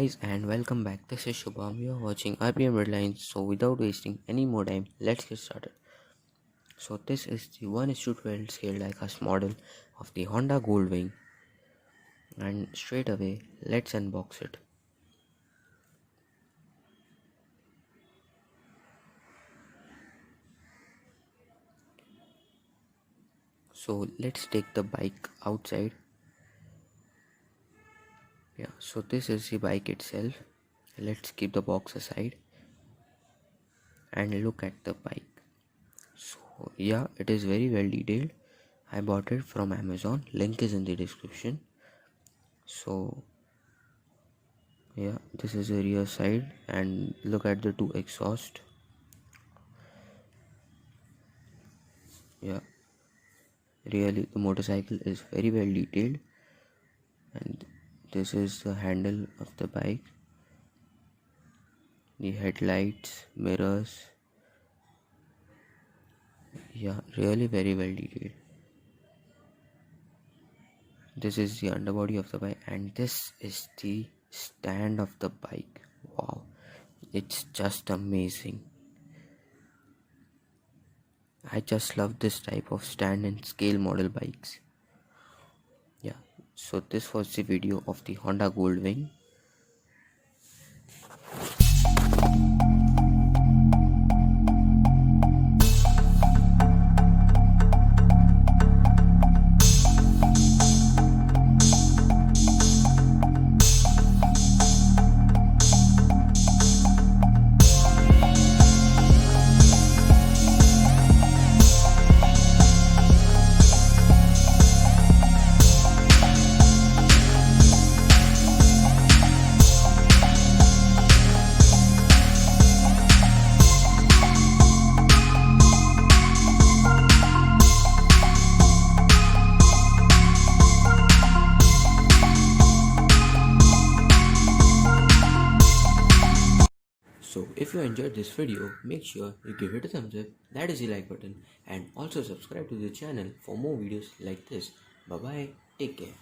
guys and welcome back. This is Shubham. You are watching RPM Redlines. So without wasting any more time, let's get started. So this is the 1:12 scale diecast model of the Honda Goldwing, and straight away let's unbox it. So let's take the bike outside. So this is the bike itself. Let's keep the box aside and look at the bike. So it is very well detailed. I bought it from Amazon. Link is in the description. So this is the rear side, and look at the two exhaust. Really the motorcycle is very well detailed. And this is the handle of the bike, the headlights, mirrors. Really very well detailed. This is the underbody of the bike, and this is the stand of the bike. Wow, it's just amazing. I just love this type of stand and scale model bikes. So this was the video of the Honda Goldwing. So if you enjoyed this video, make sure you give it a thumbs up, that is the like button, and also subscribe to the channel for more videos like this. Bye bye, take care.